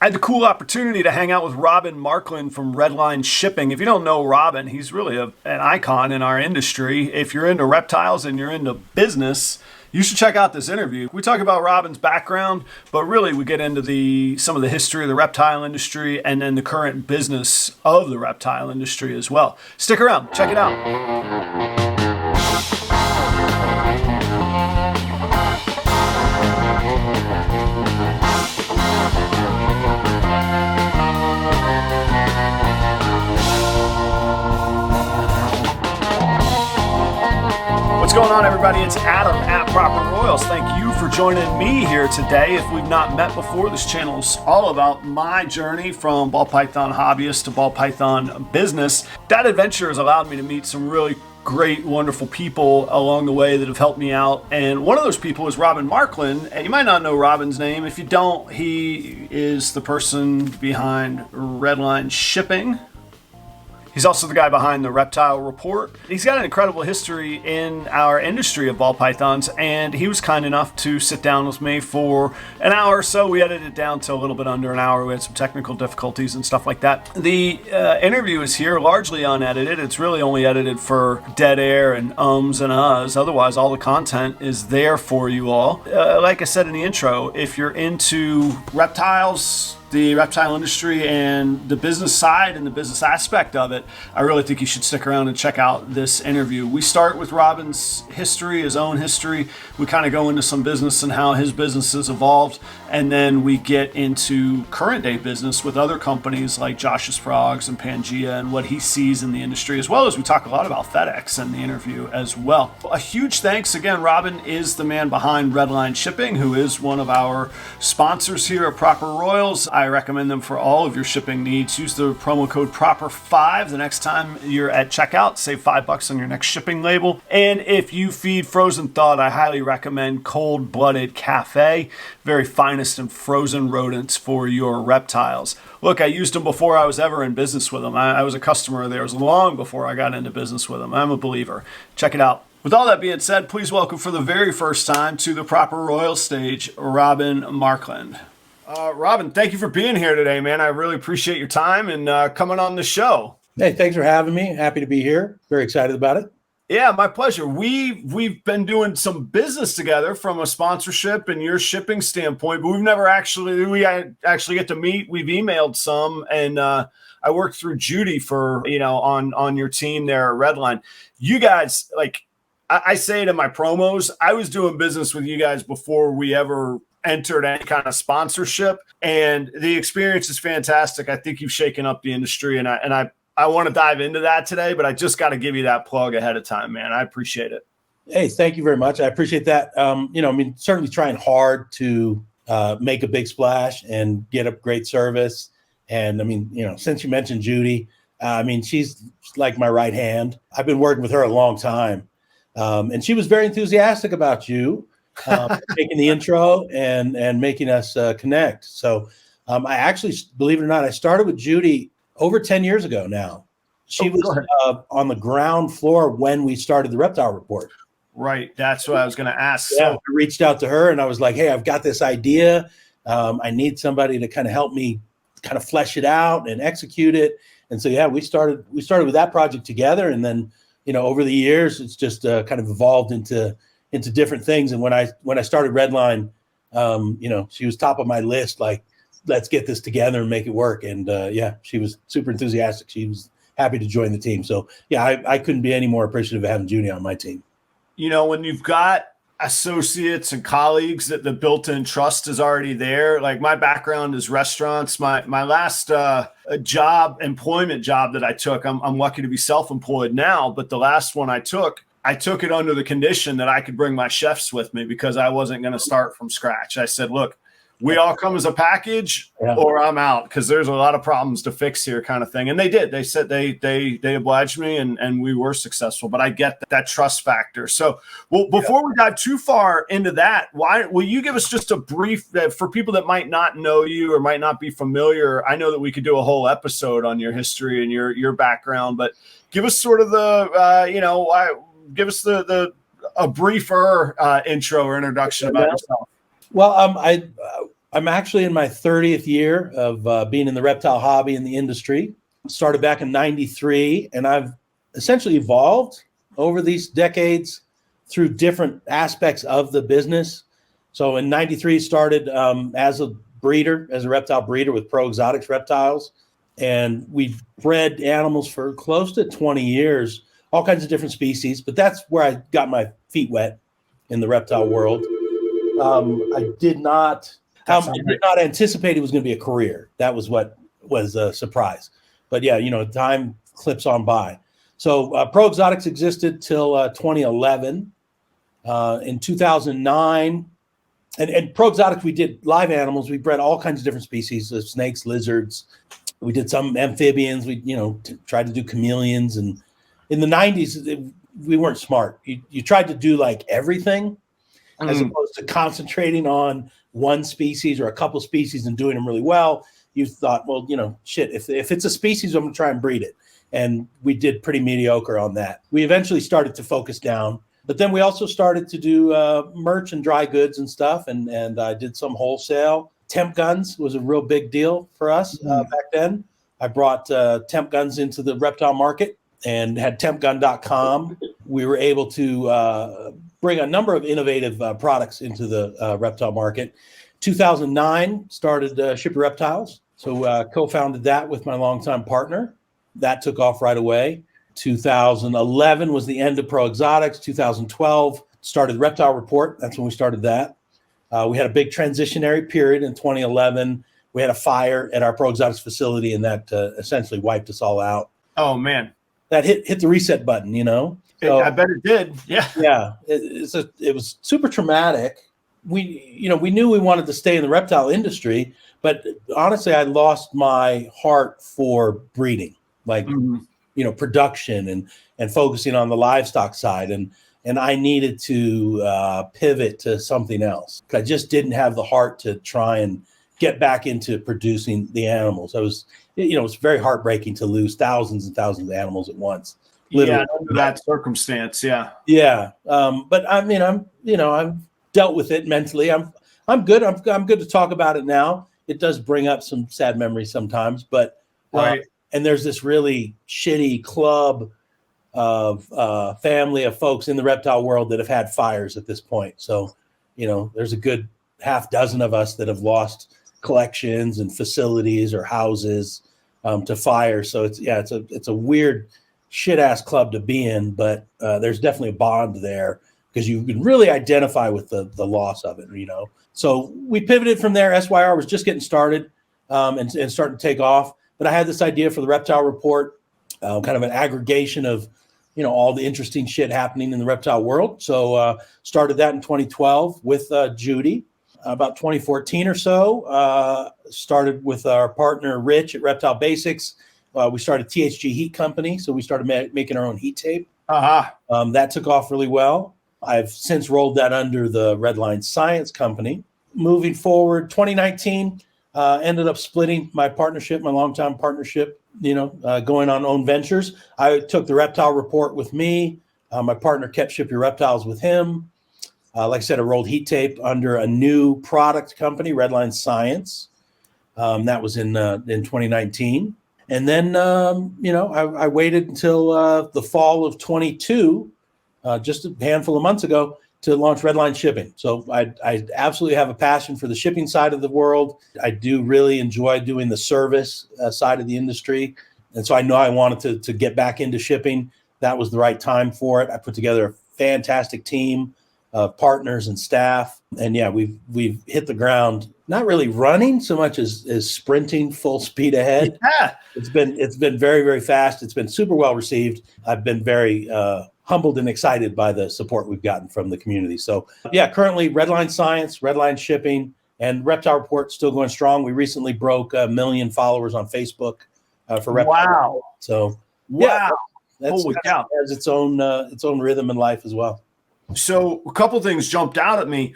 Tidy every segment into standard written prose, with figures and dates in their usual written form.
I had the cool opportunity to hang out with Robyn Markland from Redline Shipping. If you don't know Robyn, he's really an icon in our industry. If you're into reptiles and you're into business, you should check out this interview. We talk about Robyn's background, but really we get into some of the history of the reptile industry and then the current business of the reptile industry as well. Stick around, check it out. What's going on, everybody? It's Adam at Proper Royals. Thank you for joining me here today. If we've not met before, this channel is all about my journey from ball python hobbyist to ball python business. That adventure has allowed me to meet some really great, wonderful people along the way that have helped me out. And one of those people is Robyn Markland. And you might not know Robyn's name. If you don't, he is the person behind Redline Shipping. He's also the guy behind the Reptile Report. He's got an incredible history in our industry of ball pythons, and he was kind enough to sit down with me for an hour or so. We edited it down to a little bit under an hour. We had some technical difficulties and stuff like that. The interview is here largely unedited. It's really only edited for dead air and ums and uhs. Otherwise, all the content is there for you all. Like I said in the intro, if you're into reptiles, the reptile industry and the business side and the business aspect of it, I really think you should stick around and check out this interview. We start with Robyn's history, his own history. We kind of go into some business and how his business has evolved. And then we get into current day business with other companies like Josh's Frogs and Pangea and what he sees in the industry, as well as we talk a lot about FedEx in the interview as well. A huge thanks again. Robyn is the man behind Redline Shipping, who is one of our sponsors here at Proper Royals. I recommend them for all of your shipping needs. Use the promo code PROPER5 the next time you're at checkout. Save $5 on your next shipping label. And if you feed frozen thawed, I highly recommend Cold-Blooded Cafe. Very finest and frozen rodents for your reptiles. Look, I used them before I was ever in business with them. I was a customer of theirs long before I got into business with them. I'm a believer. Check it out. With all that being said, please welcome for the very first time to the Proper Royal stage, Robyn Markland. Robyn, thank you for being here today, man. I really appreciate your time and coming on the show. Hey, thanks for having me. Happy to be here. Very excited about it. Yeah, my pleasure. We've been doing some business together from a sponsorship and your shipping standpoint, but we actually get to meet. We've emailed some, and I worked through Judy for on your team there at Redline. You guys, like I say to my promos, I was doing business with you guys before we ever entered any kind of sponsorship, and the experience is fantastic. I think you've shaken up the industry, and I want to dive into that today, but I just got to give you that plug ahead of time, man. I appreciate it. Hey, thank you very much. I appreciate that. Certainly trying hard to make a big splash and get a great service. And since you mentioned Judy, she's like my right hand. I've been working with her a long time. And she was very enthusiastic about you making the intro and making us connect. So I actually, believe it or not, I started with Judy over 10 years ago now. She was on the ground floor when we started the Reptile Report. Right. That's what I was going to ask. Yeah, I reached out to her and I was like, hey, I've got this idea. I need somebody to kind of help me kind of flesh it out and execute it. And so, yeah, we started with that project together. And then, over the years, it's just kind of evolved into different things. And when I started Redline, she was top of my list, like, let's get this together and make it work. And she was super enthusiastic. She was happy to join the team. So yeah, I couldn't be any more appreciative of having Judy on my team. When you've got associates and colleagues that the built-in trust is already there. Like my background is restaurants. My last employment job that I took, I'm lucky to be self-employed now, but the last one I took it under the condition that I could bring my chefs with me because I wasn't going to start from scratch. I said, look, we all come as a package or I'm out because there's a lot of problems to fix here kind of thing. And they did. They said they obliged me and we were successful. But I get that trust factor. So before we dive too far into that, why will you give us just a brief for people that might not know you or might not be familiar? I know that we could do a whole episode on your history and your background, but give us sort of give us a briefer intro or introduction about yourself. Well, I'm actually in my 30th year of being in the reptile hobby in the industry. Started back in 93, and I've essentially evolved over these decades through different aspects of the business. So in 93, started as a breeder, as a reptile breeder with Pro Exotics Reptiles. And we've bred animals for close to 20 years, all kinds of different species. But that's where I got my feet wet in the reptile world. I did not anticipate it was going to be a career. That was what was a surprise. But yeah, time clips on by. So Pro Exotics existed till 2011. In 2009, and Pro Exotics, we did live animals. We bred all kinds of different species of snakes, lizards. We did some amphibians. We, tried to do chameleons. And in the 90s, we weren't smart. You tried to do like everything as opposed to concentrating on one species or a couple species and doing them really well. You thought, well, shit, if it's a species, I'm going to try and breed it. And we did pretty mediocre on that. We eventually started to focus down. But then we also started to do merch and dry goods and stuff. And I did some wholesale. Temp guns was a real big deal for us back then. I brought temp guns into the reptile market and had tempgun.com. We were able to bring a number of innovative products into the reptile market. 2009, started Ship Your Reptiles. So co-founded that with my longtime partner. That took off right away. 2011 was the end of Pro Exotics. 2012 started Reptile Report. That's when we started that. We had a big transitionary period in 2011. We had a fire at our Pro Exotics facility, and that essentially wiped us all out. Oh man, that hit the reset button. So, I bet it did. Yeah, yeah. It was super traumatic. We knew we wanted to stay in the reptile industry, but honestly, I lost my heart for breeding, production and focusing on the livestock side. And I needed to pivot to something else. I just didn't have the heart to try and get back into producing the animals. It's very heartbreaking to lose thousands and thousands of animals at once. Literally. Yeah, under that circumstance. Yeah. Yeah. But I mean, I've dealt with it mentally. I'm good. I'm good to talk about it now. It does bring up some sad memories sometimes, but right. And there's this really shitty club of family of folks in the reptile world that have had fires at this point. So, there's a good half dozen of us that have lost collections and facilities or houses to fire. So it's a weird shit ass club to be in, but there's definitely a bond there because you can really identify with the loss of it, So we pivoted from there. SYR was just getting started and starting to take off. But I had this idea for the Reptile Report, kind of an aggregation of, all the interesting shit happening in the reptile world. So started that in 2012 with Judy. About 2014 or so, started with our partner Rich at Reptile Basics. We started THG Heat Company, so we started making our own heat tape. That took off really well. I've since rolled that under the Redline Science Company. Moving forward, 2019, ended up splitting my partnership, my longtime partnership, going on own ventures. I took the Reptile Report with me. My partner kept Ship Your Reptiles with him. Like I said, I rolled heat tape under a new product company, Redline Science. That was in 2019. And then, I waited until the fall of 22, just a handful of months ago, to launch Redline Shipping. So I absolutely have a passion for the shipping side of the world. I do really enjoy doing the service side of the industry. And so I know I wanted to get back into shipping. That was the right time for it. I put together a fantastic team of partners and staff. And yeah, we've hit the ground, not really running so much as sprinting full speed ahead. Yeah. It's been very, very fast. It's been super well received. I've been very humbled and excited by the support we've gotten from the community. So yeah, currently Redline Science, Redline Shipping, and Reptile Report still going strong. We recently broke 1 million followers on Facebook for Reptile. Wow. So wow. Yeah, Holy cow. has its own rhythm in life as well. So a couple things jumped out at me.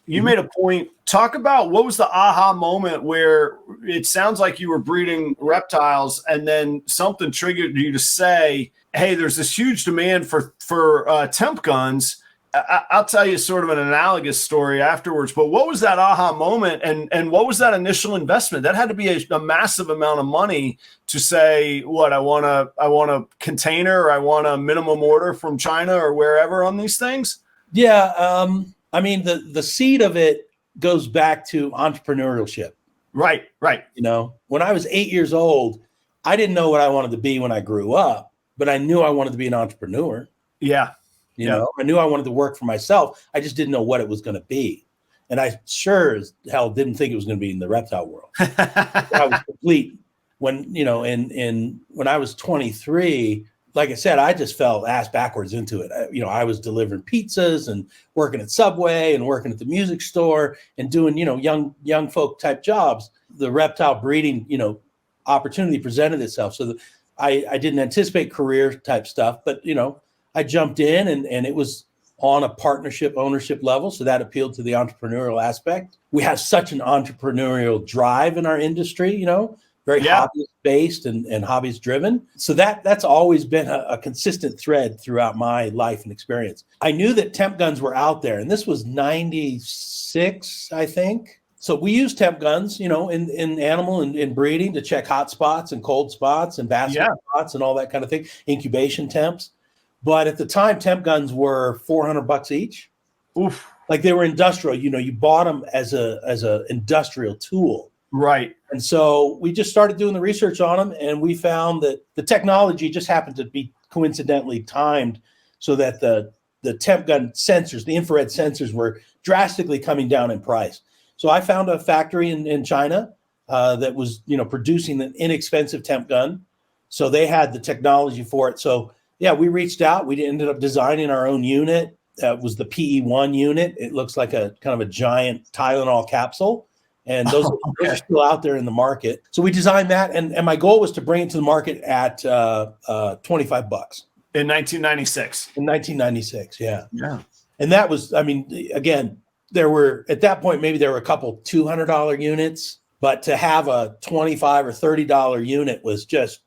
You made a point. Talk about what was the aha moment where it sounds like you were breeding reptiles and then something triggered you to say, hey, there's this huge demand for temp guns. I'll tell you sort of an analogous story afterwards, but what was that aha moment and what was that initial investment? That had to be a massive amount of money to say, what, I want a container, or I want a minimum order from China or wherever on these things. Yeah. I mean, the seed of it goes back to entrepreneurship. Right. You know, when I was 8 years old, I didn't know what I wanted to be when I grew up, but I knew I wanted to be an entrepreneur. Yeah. You know, I knew I wanted to work for myself. I just didn't know what it was going to be. And I sure as hell didn't think it was going to be in the reptile world. I was complete when, you know, when I was 23, like I said, I just fell ass backwards into it. You know, I was delivering pizzas and working at Subway and working at the music store and doing, you know, young folk type jobs. The reptile breeding, you know, opportunity presented itself. So I didn't anticipate career type stuff, but, you know, I jumped in and it was on a partnership ownership level. So that appealed to the entrepreneurial aspect. We have such an entrepreneurial drive in our industry, you know, very hobbyist based and hobbyist driven. So that's always been a consistent thread throughout my life and experience. I knew that temp guns were out there, and this was 96, I think. So we use temp guns, you know, in animal and in breeding to check hot spots and cold spots and basket spots and all that kind of thing, incubation temps. But at the time, temp guns were $400 each. Oof. Like they were industrial. You know, you bought them as a industrial tool. Right. And so we just started doing the research on them, and we found that the technology just happened to be coincidentally timed so that the temp gun sensors, the infrared sensors, were drastically coming down in price. So I found a factory in China that was, you know, producing an inexpensive temp gun. So they had the technology for it. So yeah, we reached out. We ended up designing our own unit. That was the PE1 unit. It looks like a kind of a giant Tylenol capsule. And those are still out there in the market. So we designed that. And my goal was to bring it to the market at $25. In 1996. In 1996, yeah. Yeah. And that was, I mean, again, there were, at that point, maybe there were a couple $200 units. But to have a $25 or $30 unit was just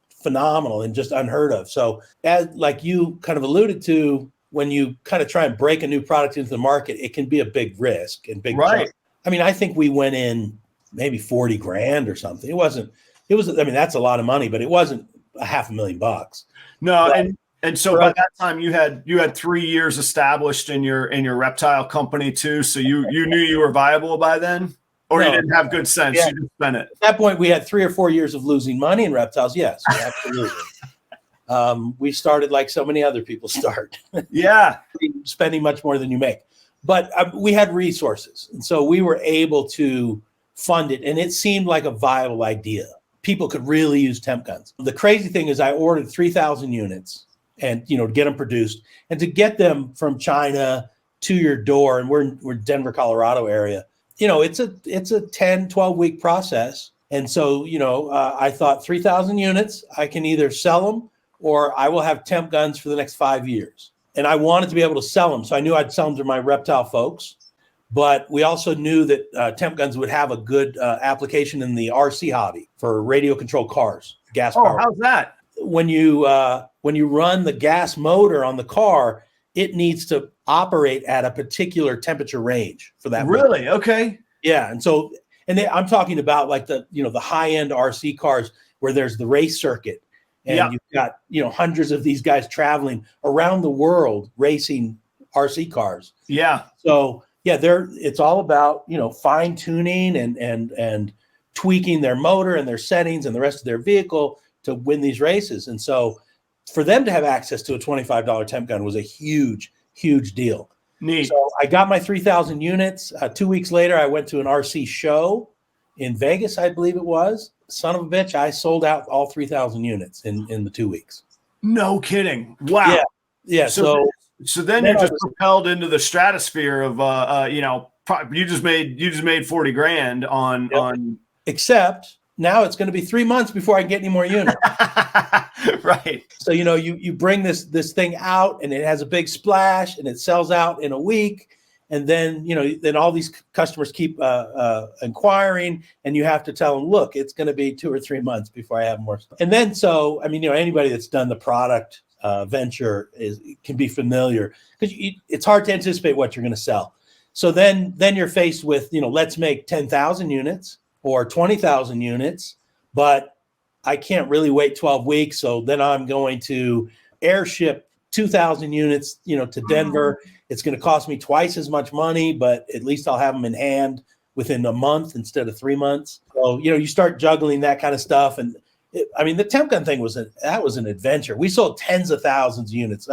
phenomenal and just unheard of. So as like you kind of alluded to, when you kind of try and break a new product into the market, it can be a big risk and big right. Jump. I mean, I think we went in maybe 40 grand or something. It was, I mean, that's a lot of money, but it wasn't $500,000. No. But, and so by that time you had 3 years established in your reptile company too. So you knew you were viable by then? Or no, you didn't have good sense. Yeah. You just spent it. At that point, we had 3 or 4 years of losing money in reptiles. Yes, absolutely. We started like so many other people start. Yeah. Spending much more than you make. But we had resources. And so we were able to fund it. And it seemed like a viable idea. People could really use temp guns. The crazy thing is I ordered 3,000 units and, you know, to get them produced and to get them from China to your door. And we're Denver, Colorado area. You know, it's a 10, 12 week process. And so, you know, I thought 3,000 units, I can either sell them or I will have temp guns for the next 5 years. And I wanted to be able to sell them. So I knew I'd sell them to my reptile folks. But we also knew that temp guns would have a good application in the RC hobby for radio controlled cars, gas powered. Oh, how's that? When you run the gas motor on the car, it needs to operate at a particular temperature range for that. Really? motor. Okay. Yeah. And so, I'm talking about like the high end RC cars where there's the race circuit and you've got, hundreds of these guys traveling around the world racing RC cars. Yeah. So yeah, it's all about, fine tuning and tweaking their motor and their settings and the rest of their vehicle to win these races. And so for them to have access to a $25 temp gun was a huge, huge deal. Neat. So I got my 3,000 units. 2 weeks later, I went to an RC show in Vegas, I believe it was. Son of a bitch, I sold out all 3,000 units in the 2 weeks. No kidding. Wow. Yeah. So then you're just propelled into the stratosphere of, you just made 40 grand on. Except now it's going to be 3 months before I can get any more units. Right. So, you bring this thing out and it has a big splash and it sells out in a week. And then, then all these customers keep inquiring and you have to tell them, look, it's going to be 2 or 3 months before I have more stuff. And then, anybody that's done the product venture can be familiar, because it's hard to anticipate what you're going to sell. So then you're faced with, let's make 10,000 units or 20,000 units, but I can't really wait 12 weeks. So then I'm going to airship 2,000 units, to Denver. It's going to cost me twice as much money, but at least I'll have them in hand within a month instead of 3 months. So, you start juggling that kind of stuff. And the temp gun thing was an adventure. We sold tens of thousands of units,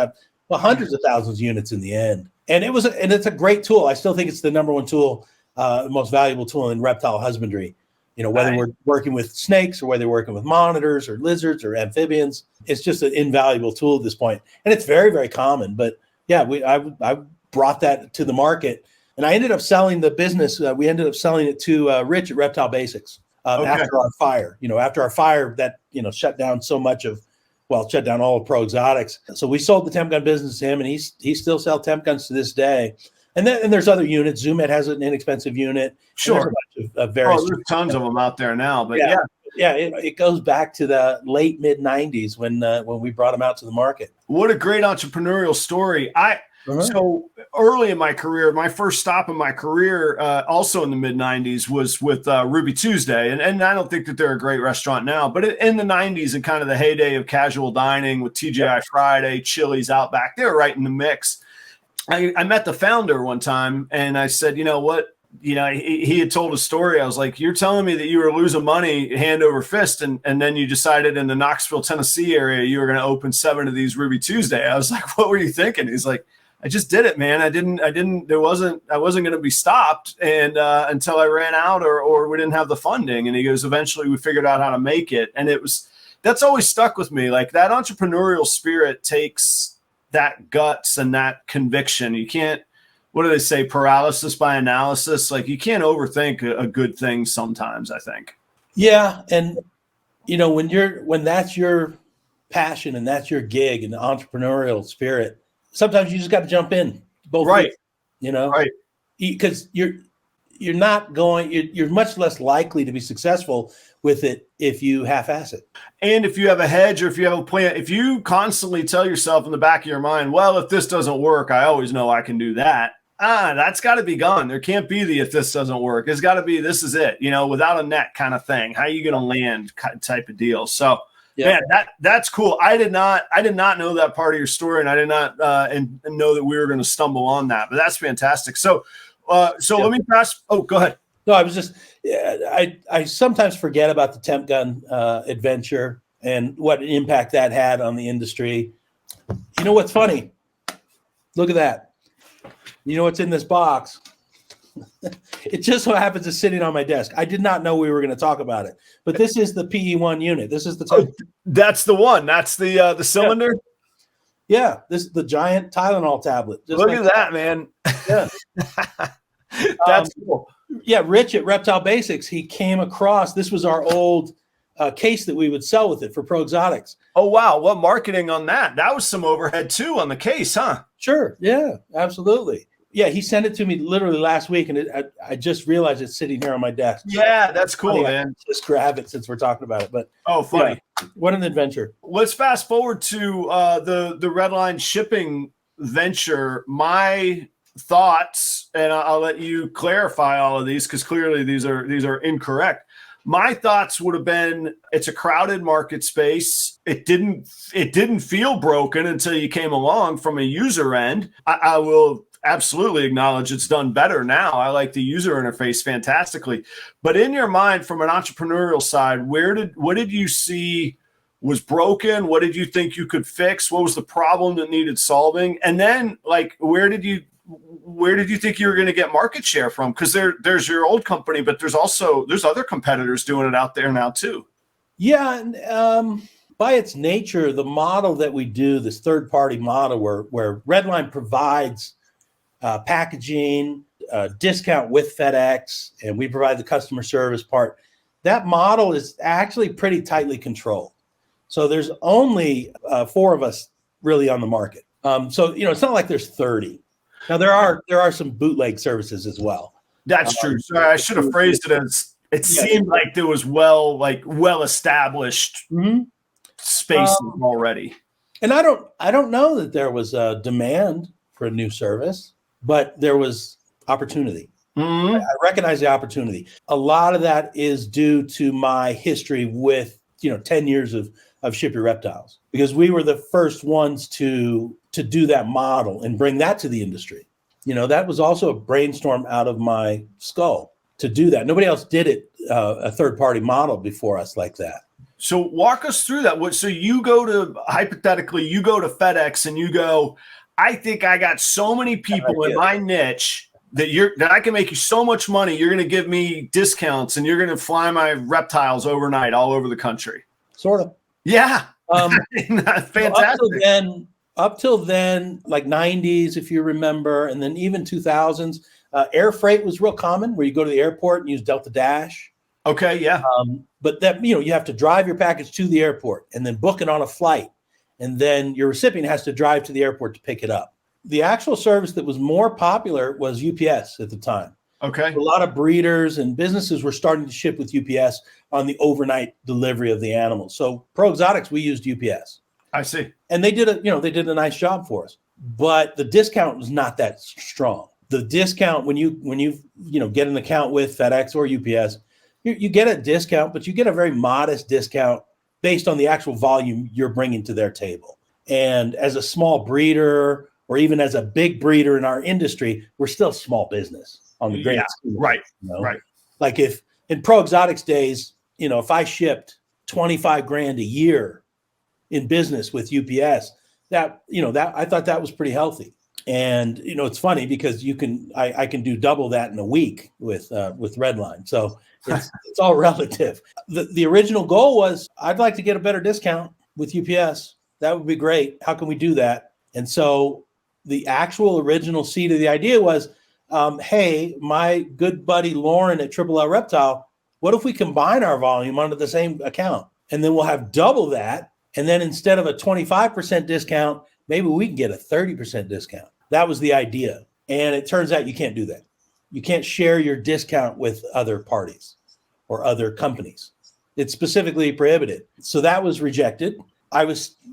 hundreds of thousands of units in the end. And it's a great tool. I still think it's the number one tool, the most valuable tool in reptile husbandry. Whether we're working with snakes or whether we're working with monitors or lizards or amphibians, it's just an invaluable tool at this point. And it's very, very common. But yeah, I brought that to the market, and I ended up selling the business. We ended up selling it to Rich at Reptile Basics after our fire. After our fire that shut down shut down all of Pro Exotics. So we sold the temp gun business to him, and he still sells temp guns to this day. And there's other units. Zoomet has an inexpensive unit. Sure. There's there's tons of them out there now. But yeah, it goes back to the late mid '90s when we brought them out to the market. What a great entrepreneurial story. So early in my career, my first stop in my career, also in the mid '90s, was with Ruby Tuesday, and I don't think that they're a great restaurant now, but in the '90s, and kind of the heyday of casual dining with TGI Friday, Chili's, Outback, they were right in the mix. I met the founder one time, and I said, you know what? He had told a story. I was like, you're telling me that you were losing money hand over fist, and then you decided in the Knoxville, Tennessee area, you were going to open 7 of these Ruby Tuesday. I was like, what were you thinking? He's like, I just did it, man. I wasn't going to be stopped and until I ran out or we didn't have the funding. And he goes, eventually we figured out how to make it. And that's always stuck with me. Like, that entrepreneurial spirit takes that guts and that conviction. You can't, what do they say? Paralysis by analysis. Like, you can't overthink a good thing sometimes, I think. Yeah. And, when that's your passion and that's your gig and the entrepreneurial spirit, sometimes you just got to jump in both ways, right. Because you're much less likely to be successful with it if you half-ass it. And if you have a hedge or if you have a plan, if you constantly tell yourself in the back of your mind, well, if this doesn't work, I always know I can do that. That's got to be gone. There can't be the if this doesn't work. It's got to be this is it, without a net kind of thing. How are you going to land type of deal? So, yeah, man, that's cool. I did not know that part of your story, and I did not and know that we were going to stumble on that. But that's fantastic. So let me pass. Oh, go ahead. No, I was just, I sometimes forget about the temp gun adventure and what impact that had on the industry. You know what's funny? Look at that. You know what's in this box? It just so happens it's sitting on my desk. I did not know we were going to talk about it, but this is the PE1 unit. This is the that's the one. That's the cylinder. Yeah, this is the giant Tylenol tablet. Look at that, man. Yeah. That's cool. Yeah, Rich at Reptile Basics, he came across, this was our old case that we would sell with it for Pro Exotics. Oh, wow. What marketing on that? That was some overhead too on the case, huh? Sure. Yeah, absolutely. Yeah, he sent it to me literally last week, and I just realized it's sitting here on my desk. Yeah, that's cool, man. Just grab it since we're talking about it. But funny. Yeah, what an adventure. Let's fast forward to the Redline shipping venture. My thoughts, and I'll let you clarify all of these because clearly these are incorrect. My thoughts would have been it's a crowded market space. It didn't feel broken until you came along from a user end. I will absolutely acknowledge it's done better now. I like the user interface fantastically. But in your mind, from an entrepreneurial side, what did you see was broken? What did you think you could fix? What was the problem that needed solving? And then, like, where did you think you were going to get market share from? Because there's your old company, but there's other competitors doing it out there now too. Yeah, by its nature, the model that we do, this third-party model where Redline provides packaging, discount with FedEx, and we provide the customer service part. That model is actually pretty tightly controlled. So there's only 4 of us really on the market. So it's not like there's 30. Now there are some bootleg services as well. That's true. Sorry, I should have phrased it as it seemed like there was well established spaces already. And I don't know that there was a demand for a new service, but there was opportunity. Mm-hmm. I recognize the opportunity. A lot of that is due to my history with 10 years of Ship Your Reptiles, because we were the first ones to do that model and bring that to the industry. That was also a brainstorm out of my skull to do that. Nobody else did it, a third-party model before us like that. So walk us through that. So hypothetically, you go to FedEx and you go, I think I got so many people in my niche that I can make you so much money. You're going to give me discounts and you're going to fly my reptiles overnight all over the country. Sort of. Yeah. Fantastic. Up till then, like 90s, if you remember, and then even 2000s, air freight was real common, where you go to the airport and use Delta Dash. Okay, yeah. But that, you have to drive your package to the airport and then book it on a flight. And then your recipient has to drive to the airport to pick it up. The actual service that was more popular was UPS at the time. Okay. A lot of breeders and businesses were starting to ship with UPS on the overnight delivery of the animals. So Pro Exotics, we used UPS. I see. And they did a nice job for us. But the discount was not that strong. The discount when you get an account with FedEx or UPS, you get a discount, but you get a very modest discount based on the actual volume you're bringing to their table. And as a small breeder, or even as a big breeder in our industry, we're still small business on the grand scheme. Right. Right. Like if in Pro Exotics days, if I shipped $25,000 a year in business with UPS, that I thought that was pretty healthy. And it's funny because I can do double that in a week with Redline. So it's all relative. The original goal was I'd like to get a better discount with UPS. That would be great. How can we do that? And so the actual original seed of the idea was, hey, my good buddy Lauren at Triple L Reptile, what if we combine our volume onto the same account? And then we'll have double that. And then instead of a 25% discount, maybe we can get a 30% discount. That was the idea. And it turns out you can't do that. You can't share your discount with other parties or other companies. It's specifically prohibited. So that was rejected.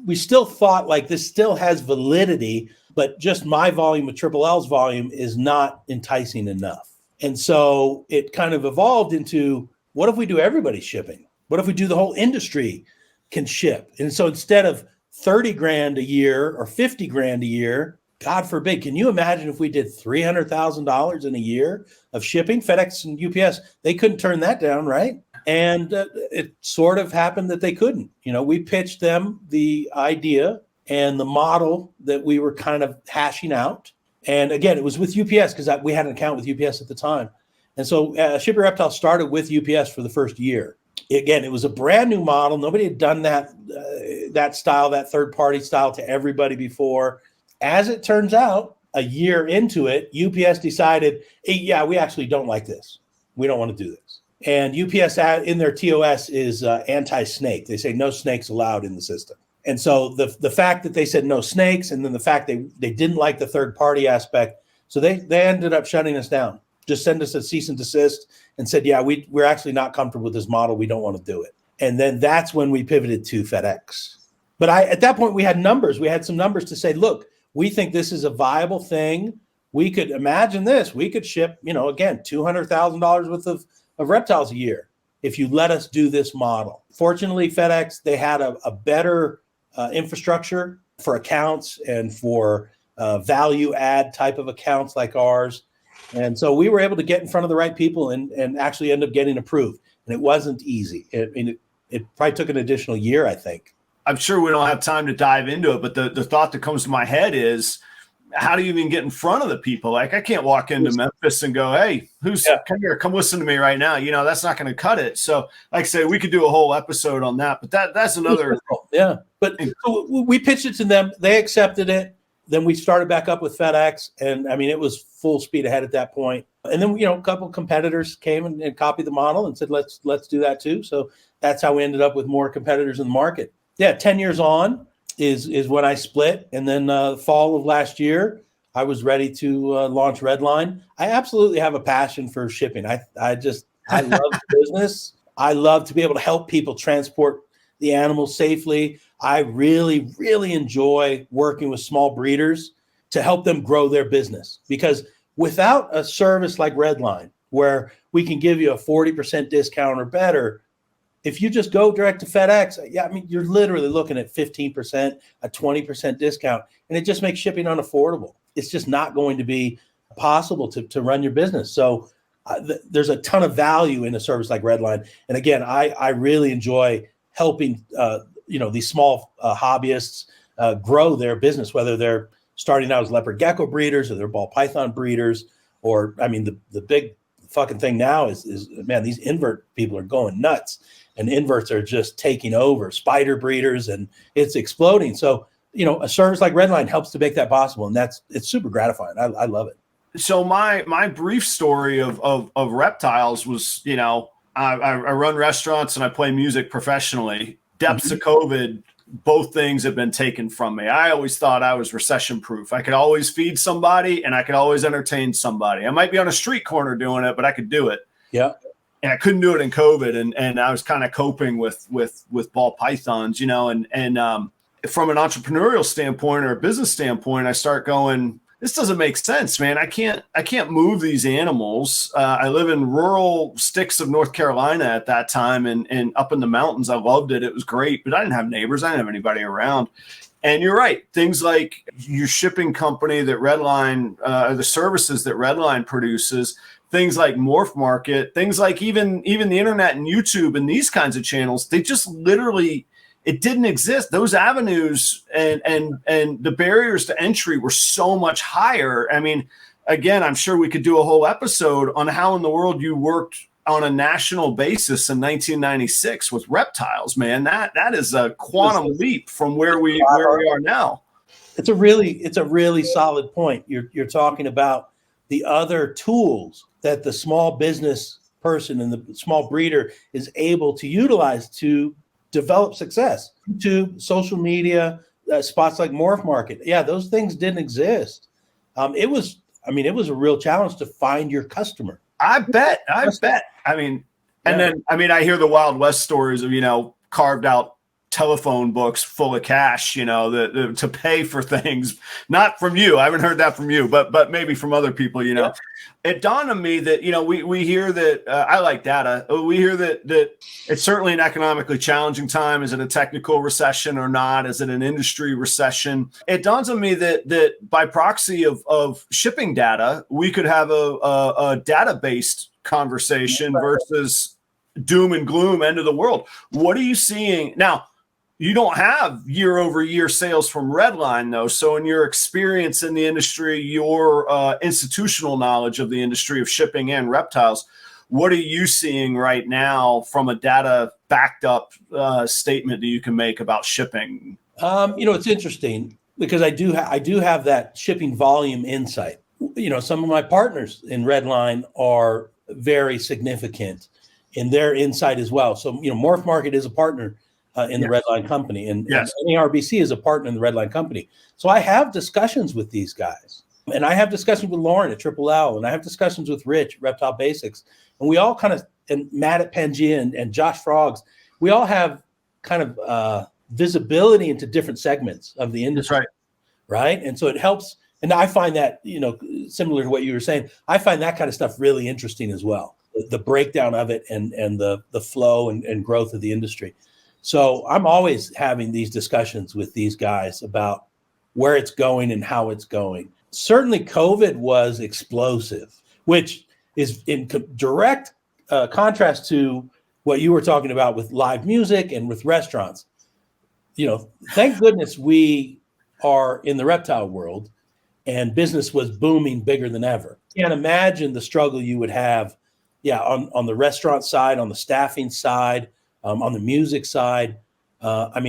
We still thought like this still has validity, but just my volume with Triple L's volume is not enticing enough. And so it kind of evolved into, what if we do everybody shipping? What if we do the whole industry can ship? And so instead of $30,000 a year or $50,000 a year, God forbid, can you imagine if we did $300,000 in a year of shipping? FedEx and UPS, they couldn't turn that down, right? And it sort of happened that they couldn't. We pitched them the idea and the model that we were kind of hashing out. And again, it was with UPS because we had an account with UPS at the time. And so Ship Your Reptile started with UPS for the first year. Again, it was a brand new model. Nobody had done that style, that third-party style to everybody before. As it turns out, a year into it, UPS decided, hey, yeah, we actually don't like this. We don't want to do this. And UPS in their TOS is anti-snake. They say no snakes allowed in the system. And so the fact that they said no snakes, and then the fact they didn't like the third-party aspect, so they ended up shutting us down. Just send us a cease and desist and said, yeah, we're actually not comfortable with this model. We don't want to do it. And then that's when we pivoted to FedEx. But at that point, we had numbers. We had some numbers to say, look, we think this is a viable thing. We could imagine this. We could ship, again, $200,000 worth of reptiles a year if you let us do this model. Fortunately, FedEx, they had a better infrastructure for accounts and for value add type of accounts like ours. And so we were able to get in front of the right people and actually end up getting approved. And it wasn't easy. It probably took an additional year, I think. I'm sure we don't have time to dive into it, but the thought that comes to my head is, how do you even get in front of the people? Like, I can't walk into Memphis and go, hey, come here, come listen to me right now. That's not going to cut it. So like I say, we could do a whole episode on that, but that's another. Yeah. But so we pitched it to them. They accepted it. Then we started back up with FedEx. And it was full speed ahead at that point. And then, a couple of competitors came and copied the model and said, let's do that too. So that's how we ended up with more competitors in the market. Yeah. 10 years on is when I split. And then fall of last year, I was ready to launch Redline. I absolutely have a passion for shipping. I love the business. I love to be able to help people transport the animals safely. I really, really enjoy working with small breeders to help them grow their business, because without a service like Redline, where we can give you a 40% discount or better, if you just go direct to FedEx, yeah, I mean, you're literally looking at 15%, a 20% discount, and it just makes shipping unaffordable. It's just not going to be possible to run your business. So there's a ton of value in a service like Redline. And again, I really enjoy helping these small hobbyists grow their business, whether they're starting out as leopard gecko breeders or they're ball python breeders, or I mean, the big fucking thing now is man, these invert people are going nuts, and inverts are just taking over, spider breeders, and it's exploding. So, a service like Redline helps to make that possible, and it's super gratifying. I love it. So my brief story of reptiles was, I run restaurants and I play music professionally. Depths of COVID, both things have been taken from me. I always thought I was recession proof. I could always feed somebody and I could always entertain somebody. I might be on a street corner doing it, but I could do it. Yeah. And I couldn't do it in COVID. And I was kind of coping with ball pythons, and from an entrepreneurial standpoint or a business standpoint, I start going, this doesn't make sense, man. I can't move these animals. I live in rural sticks of North Carolina at that time, and up in the mountains. I loved it. It was great, but I didn't have neighbors. I didn't have anybody around. And you're right. Things like your shipping company that Redline, the services that Redline produces, things like Morph Market, things like even the internet and YouTube and these kinds of channels, they just literally, it didn't exist. Those avenues and the barriers to entry were so much higher. I mean, again, I'm sure we could do a whole episode on how in the world you worked on a national basis in 1996 with reptiles, man. That is a quantum leap from where we are now. It's a really solid point. You're talking about the other tools that the small business person and the small breeder is able to utilize to develop success. YouTube, social media, spots like Morph Market. Yeah, those things didn't exist. It was a real challenge to find your customer. I bet. I mean, and then, I hear the Wild West stories of, carved out telephone books full of cash, to pay for things. Not from you. I haven't heard that from you, but maybe from other people, Yeah. It dawned on me that, we hear that I like data. We hear that it's certainly an economically challenging time. Is it a technical recession or not? Is it an industry recession? It dawns on me that by proxy of shipping data, we could have a data-based conversation versus doom and gloom, end of the world. What are you seeing now? You don't have year over year sales from Redline, though. So in your experience in the industry, your institutional knowledge of the industry of shipping and reptiles, what are you seeing right now from a data backed up statement that you can make about shipping? It's interesting because I do have that shipping volume insight. Some of my partners in Redline are very significant in their insight as well. So, Morph Market is a partner in the Redline company, and NARBC is a partner in the Redline company. So I have discussions with these guys, and I have discussions with Lauren at Triple L, and I have discussions with Rich at Reptile Basics, and we all kind of, and Matt at Pangea and Josh Frogs, we all have kind of visibility into different segments of the industry. That's right? And so it helps. And I find that, similar to what you were saying, I find that kind of stuff really interesting as well, the breakdown of it and the flow and growth of the industry. So I'm always having these discussions with these guys about where it's going and how it's going. Certainly COVID was explosive, which is in direct contrast to what you were talking about with live music and with restaurants. Thank goodness we are in the reptile world and business was booming bigger than ever. Can't imagine the struggle you would have, on the restaurant side, on the staffing side, on the music side. I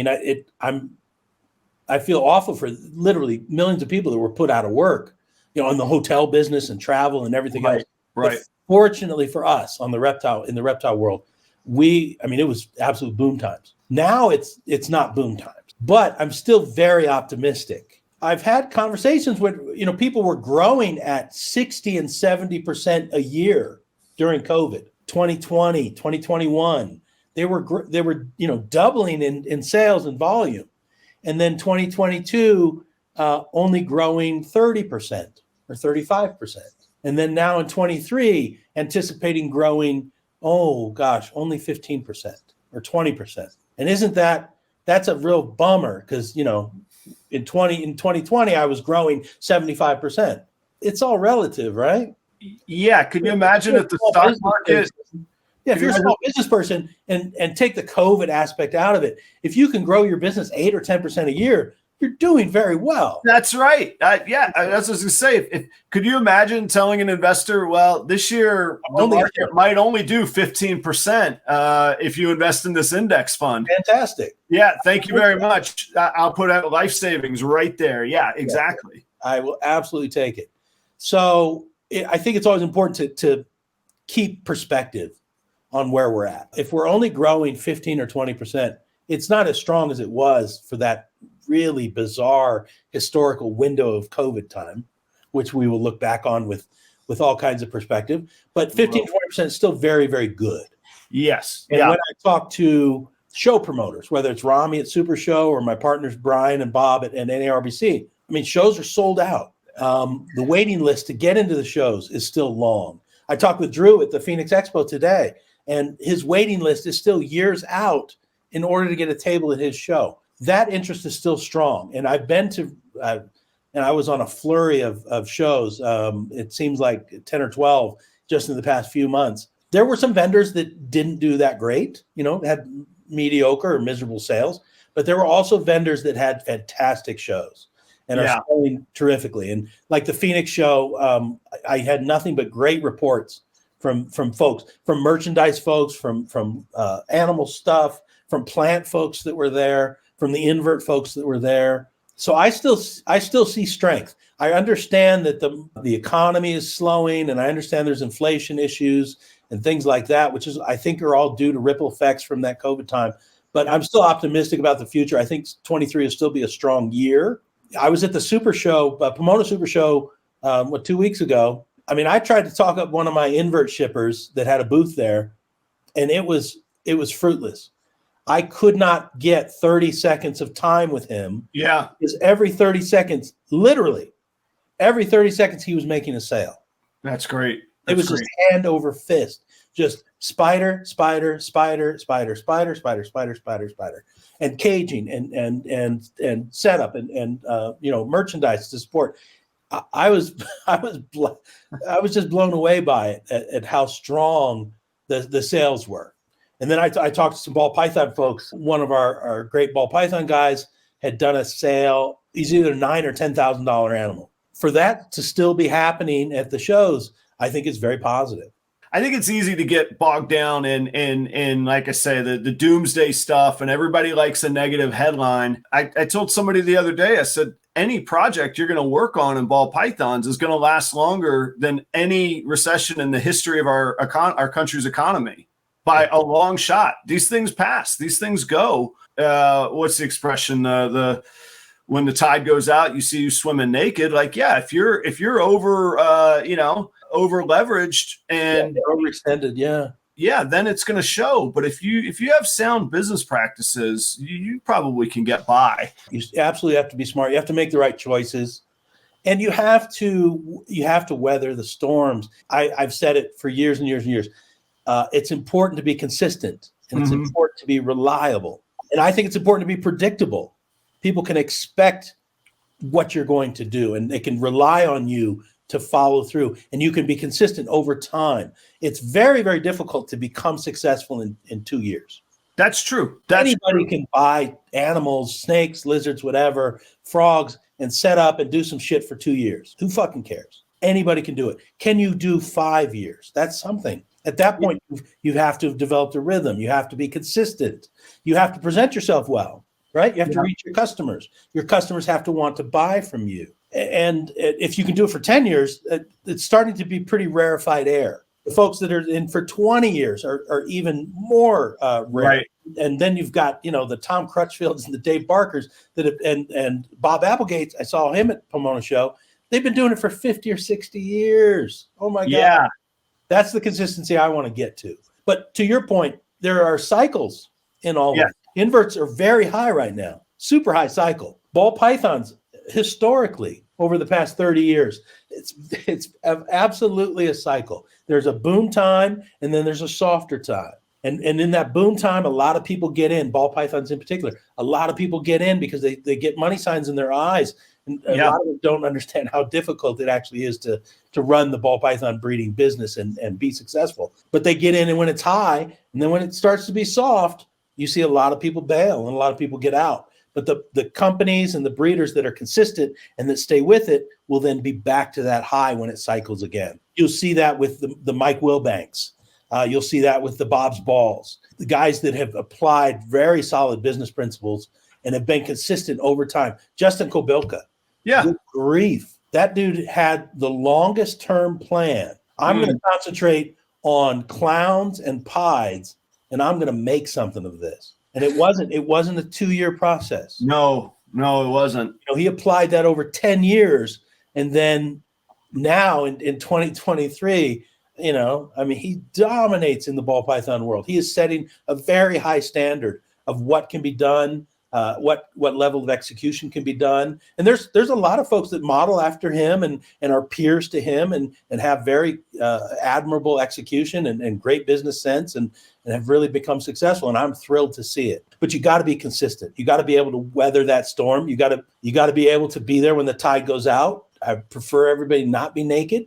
feel awful for literally millions of people that were put out of work, in the hotel business and travel and everything else. Right. But fortunately for us in the reptile world, it was absolute boom times. Now it's not boom times, but I'm still very optimistic. I've had conversations where, people were growing at 60 and 70% a year during COVID, 2020, 2021. They were doubling in sales and volume. And then 2022, only growing 30% or 35%. And then now in 23, anticipating growing, oh gosh, only 15% or 20%. And that's a real bummer because, you know, in 2020, I was growing 75%. It's all relative, right? Yeah. Can you imagine if the stock market? Yeah, if you're a small business person and take the COVID aspect out of it, if you can grow your business 8 or 10% a year, you're doing very well. That's right. Yeah, that's what I was going to say. Could you imagine telling an investor, well, this year the market might only do 15% if you invest in this index fund? Fantastic. Yeah, thank you very much. I'll put out life savings right there. Yeah, exactly. I will absolutely take it. So I think it's always important to keep perspective on where we're at. If we're only growing 15 or 20%, it's not as strong as it was for that really bizarre historical window of COVID time, which we will look back on with all kinds of perspective. But 15, 20% is still very, very good. Yes. And when I talk to show promoters, whether it's Rami at Super Show or my partners Brian and Bob at NARBC, I mean, shows are sold out. The waiting list to get into the shows is still long. I talked with Drew at the Phoenix Expo today, and his waiting list is still years out in order to get a table at his show. That interest is still strong. And I've been to, and I was on a flurry of shows. It seems like 10 or 12 just in the past few months. There were some vendors that didn't do that great, you know, had mediocre or miserable sales, but there were also vendors that had fantastic shows and are selling terrifically. And like the Phoenix show, I had nothing but great reports from folks, from merchandise folks, from animal stuff, from plant folks that were there, from the invert folks that were there. So I still see strength. I understand that the economy is slowing, and I understand there's inflation issues and things like that, which is, I think, are all due to ripple effects from that COVID time. But I'm still optimistic about the future. I think 23 will still be a strong year. I was at the Super Show, Pomona Super Show, 2 weeks ago. I mean, I tried to talk up one of my invert shippers that had a booth there, and it was fruitless. I could not get 30 seconds of time with him. Yeah. Because every 30 seconds, literally, every 30 seconds, he was making a sale. That's great. It was just hand over fist. Just spider, spider, spider, spider, spider, spider, spider, spider, spider. And caging and setup and merchandise to support. I was just blown away by it at how strong the sales were. And then I talked to some ball python folks. One of our great ball python guys had done a sale. He's either $9,000 or $10,000 animal. For that to still be happening at the shows, I think it's very positive. I think it's easy to get bogged down in like I say, the doomsday stuff, and everybody likes a negative headline. I told somebody the other day, I said, any project you're going to work on in ball pythons is going to last longer than any recession in the history of our country's economy. By a long shot. These things pass. These things go. What's the expression? When the tide goes out, you see you swimming naked. Like, yeah, if you're over, over leveraged and overextended, yeah, then it's going to show. But if you have sound business practices, you probably can get by. You absolutely have to be smart. You have to make the right choices, and you have to weather the storms. I've said it for years and years and years. It's important to be consistent, and it's important to be reliable. And I think it's important to be predictable. People can expect what you're going to do, and they can rely on you to follow through, and you can be consistent over time. It's very, very difficult to become successful in 2 years. That's true. Anybody can buy animals, snakes, lizards, whatever, frogs, and set up and do some shit for 2 years. Who fucking cares? Anybody can do it. Can you do 5 years? That's something. At that point, you have to have developed a rhythm. You have to be consistent. You have to present yourself well, right? You have to reach your customers. Your customers have to want to buy from you. And if you can do it for 10 years, it's starting to be pretty rarefied air. The folks that are in for 20 years are even more rare. Right. And then you've got, the Tom Crutchfields and the Dave Barkers and Bob Applegate. I saw him at Pomona Show. They've been doing it for 50 or 60 years. Oh my God. Yeah. That's the consistency I want to get to. But to your point, there are cycles in all of it. Inverts are very high right now. super high cycle. Ball pythons, historically, over the past 30 years, it's absolutely a cycle. There's a boom time, and then there's a softer time. And in that boom time, a lot of people get in, ball pythons in particular. A lot of people get in because they get money signs in their eyes. And a lot of them don't understand how difficult it actually is to run the ball python breeding business and be successful. But they get in, and when it's high, and then when it starts to be soft, you see a lot of people bail and a lot of people get out. But the companies and the breeders that are consistent and that stay with it will then be back to that high when it cycles again. You'll see that with the Mike Wilbanks. You'll see that with the Bob's Balls, the guys that have applied very solid business principles and have been consistent over time. Justin Kobilka. Yeah. Good grief. That dude had the longest term plan. I'm going to concentrate on clowns and pieds, and I'm going to make something of this. And it wasn't a 2-year process. No, it wasn't. He applied that over 10 years. And then now in 2023, he dominates in the ball python world. He is setting a very high standard of what can be done, what level of execution can be done. And there's a lot of folks that model after him and are peers to him and have very admirable execution and great business sense and have really become successful. And I'm thrilled to see it. But you got to be consistent. You got to be able to weather that storm. You got to be able to be there when the tide goes out. I prefer everybody not be naked,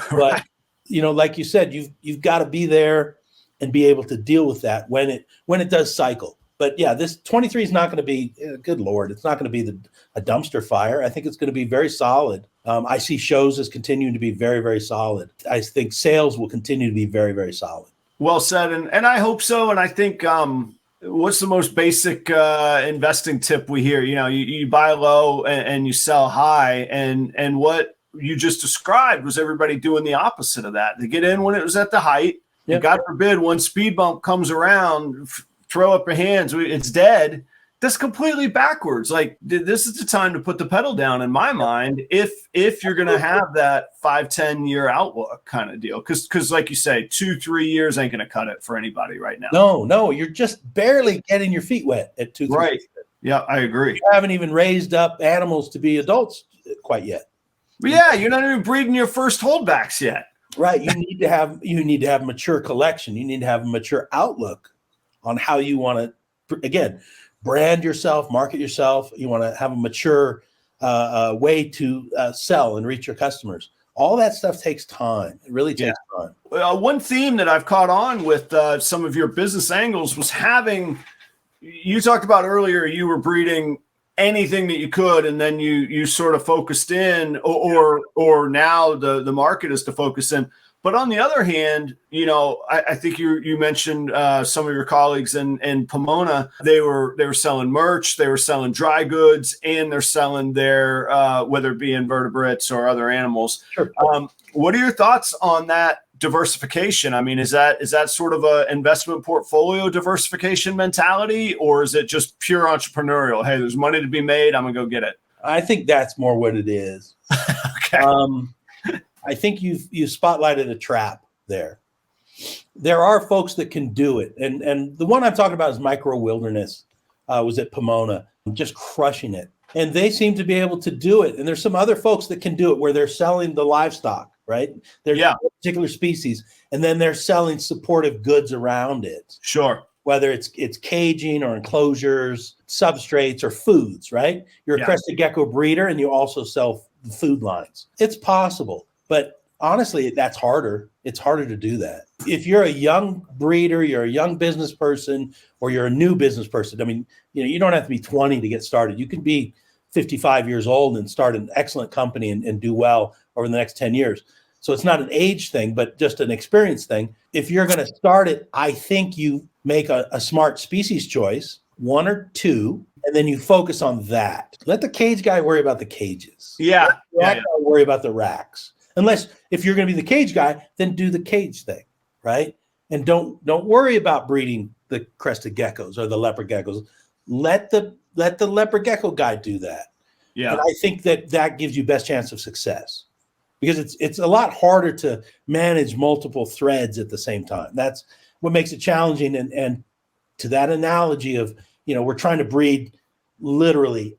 but like you said, you've got to be there and be able to deal with that when it does cycle. But yeah, this 23 is not going to be, good Lord, it's not going to be a dumpster fire. I think it's going to be very solid. I see shows as continuing to be very, very solid. I think sales will continue to be very, very solid. Well said. And I hope so. And I think, what's the most basic investing tip we hear? You buy low and you sell high. And what you just described was everybody doing the opposite of that. They get in when it was at the height. Yep. And God forbid, when speed bump comes around, throw up your hands, it's dead. That's completely backwards. Like, this is the time to put the pedal down, in my mind, if you're going to have that 5-10 year outlook kind of deal. Because like you say, 2-3 years ain't going to cut it for anybody right now. No, you're just barely getting your feet wet at 2-3 right. years. Yeah, I agree. You haven't even raised up animals to be adults quite yet. But yeah, you're not even breeding your first holdbacks yet. Right. You need to have mature collection. You need to have a mature outlook on how you want to, again, brand yourself, market yourself. You want to have a mature way to sell and reach your customers. All that stuff takes time. It really takes time. One theme that I've caught on with some of your business angles was you talked about earlier, you were breeding anything that you could, and then you sort of focused in, or now the market is to focus in. But on the other hand, I think you mentioned some of your colleagues in Pomona. They were selling merch, they were selling dry goods, and they're selling their whether it be invertebrates or other animals. Sure. What are your thoughts on that diversification? I mean, is that sort of a investment portfolio diversification mentality, or is it just pure entrepreneurial? Hey, there's money to be made, I'm gonna go get it. I think that's more what it is. Okay. I think you spotlighted a trap there. There are folks that can do it. And the one I'm talking about is Micro Wilderness, was at Pomona, just crushing it. And they seem to be able to do it. And there's some other folks that can do it where they're selling the livestock, right? They're a particular species, and then they're selling supportive goods around it. Sure. Whether it's caging or enclosures, substrates or foods, right? You're a crested gecko breeder and you also sell food lines. It's possible. But honestly, that's harder. It's harder to do that. If you're a young breeder, you're a young business person, or you're a new business person, I mean, you don't have to be 20 to get started. You can be 55 years old and start an excellent company and do well over the next 10 years. So it's not an age thing, but just an experience thing. If you're going to start it, I think you make a smart species choice, 1 or 2, and then you focus on that. Let the cage guy worry about the cages. Yeah. Let the rack guy worry about the racks. Unless if you're going to be the cage guy, then do the cage thing, right? And don't worry about breeding the crested geckos or the leopard geckos. Let the leopard gecko guy do that. Yeah. And I think that gives you best chance of success, because it's a lot harder to manage multiple threads at the same time. That's what makes it challenging. And to that analogy of, we're trying to breed literally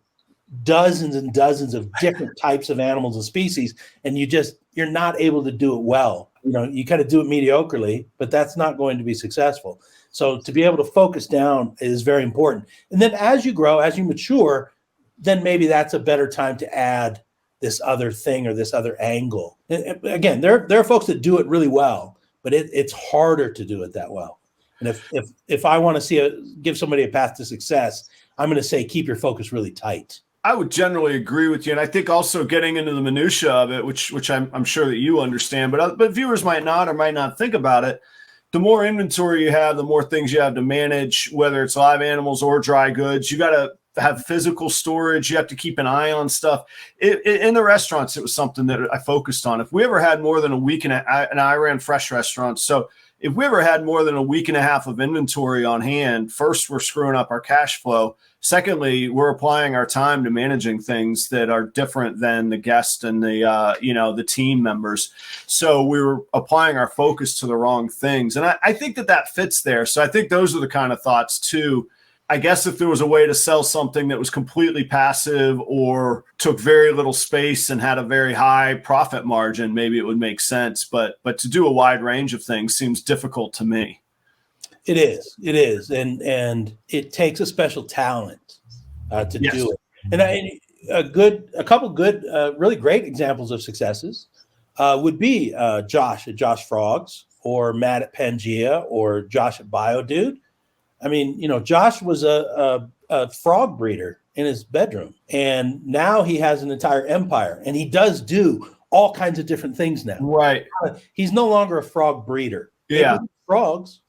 dozens and dozens of different types of animals and species, and you're not able to do it well. You kind of do it mediocrely, but that's not going to be successful. So to be able to focus down is very important. And then as you grow, as you mature, then maybe that's a better time to add this other thing or this other angle. And again, there are folks that do it really well, but it's harder to do it that well. And if I want to give somebody a path to success, I'm going to say keep your focus really tight. I would generally agree with you, and I think also getting into the minutia of it, which I'm sure that you understand, but viewers might not or might not think about it. The more inventory you have, the more things you have to manage, whether it's live animals or dry goods. You got to have physical storage. You have to keep an eye on stuff. In the restaurants, it was something that I focused on. If we ever had more than a week and I ran fresh restaurants, so if we ever had more than a week and a half of inventory on hand, first, we're screwing up our cash flow. Secondly, we're applying our time to managing things that are different than the guest and the team members. So we were applying our focus to the wrong things. And I think that fits there. So I think those are the kind of thoughts too. I guess if there was a way to sell something that was completely passive or took very little space and had a very high profit margin, maybe it would make sense. But to do a wide range of things seems difficult to me. It is. And it takes a special talent to do it. And a couple good, really great examples of successes would be Josh at Josh Frogs, or Matt at Pangea, or Josh at BioDude. I mean, Josh was a frog breeder in his bedroom, and now he has an entire empire, and he does do all kinds of different things now. Right. He's no longer a frog breeder. Yeah. They produce frogs.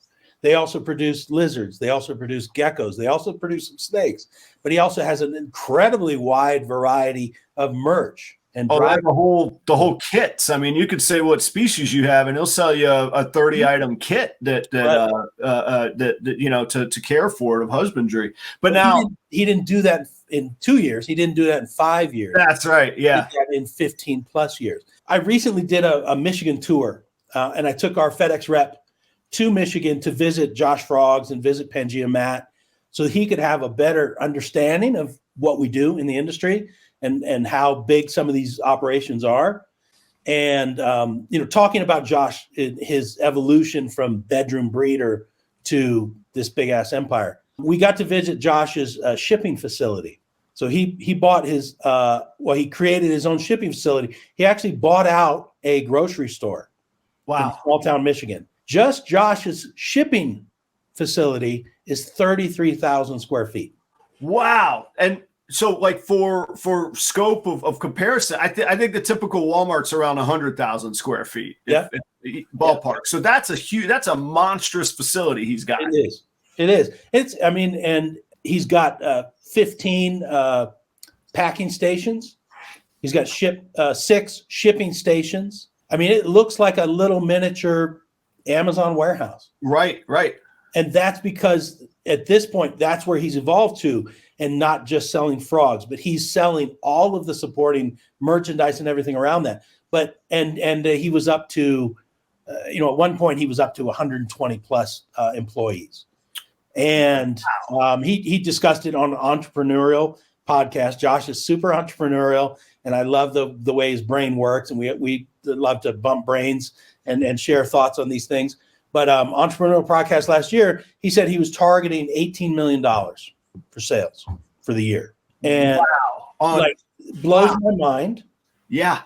They also produce lizards. They also produce geckos. They also produce some snakes. But he also has an incredibly wide variety of merch. And the whole kits. I mean, you could say what species you have, and he'll sell you a 30-item kit that to care for it, of husbandry. But now he didn't do that in 2 years. He didn't do that in 5 years. That's right. Yeah, he did that in 15 plus years. I recently did a Michigan tour, and I took our FedEx rep to Michigan to visit Josh Frogs and visit Pangea Matt, so that he could have a better understanding of what we do in the industry and how big some of these operations are. And, talking about Josh, his evolution from bedroom breeder to this big ass empire. We got to visit Josh's shipping facility. So he bought he created his own shipping facility. He actually bought out a grocery store. Wow. In small town Michigan. Just Josh's shipping facility is 33,000 square feet. Wow. And so, like, for scope of comparison, I think the typical Walmart's around 100,000 square feet. Ballpark. Yeah. So that's a monstrous facility he's got. It is. And he's got 15 packing stations. He's got 6 shipping stations. I mean, it looks like a little miniature Amazon warehouse. Right. And that's because at this point, that's where he's evolved to, and not just selling frogs, but he's selling all of the supporting merchandise and everything around that. But he was up to, at one point he was up to 120 plus employees, and he discussed it on an entrepreneurial podcast. Josh is super entrepreneurial, and I love the way his brain works, and we love to bump brains and share thoughts on these things. But entrepreneurial podcast last year, he said he was targeting $18 million for sales for the year. And blows my mind. Yeah.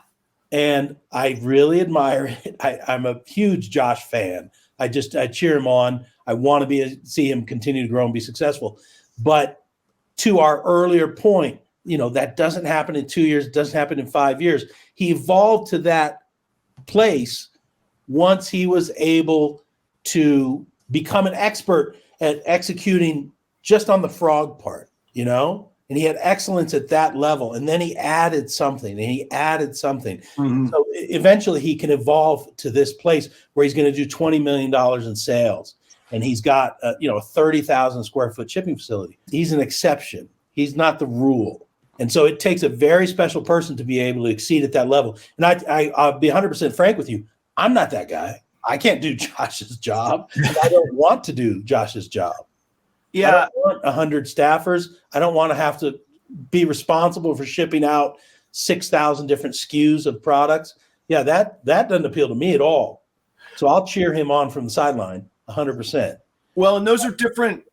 And I really admire it. I'm a huge Josh fan. I cheer him on. I want to see him continue to grow and be successful. But to our earlier point, that doesn't happen in 2 years. It doesn't happen in 5 years. He evolved to that place once he was able to become an expert at executing just on the frog part, and he had excellence at that level. And then he added something. Mm-hmm. So eventually he can evolve to this place where he's going to do $20 million in sales. And he's got, a 30,000 square foot shipping facility. He's an exception. He's not the rule. And so it takes a very special person to be able to exceed at that level. And I'll be 100% frank with you. I'm not that guy. I can't do Josh's job. I don't want to do Josh's job. Yeah. I don't want 100 staffers. I don't want to have to be responsible for shipping out 6,000 different SKUs of products. Yeah, that doesn't appeal to me at all. So I'll cheer him on from the sideline 100%. Well, and those are different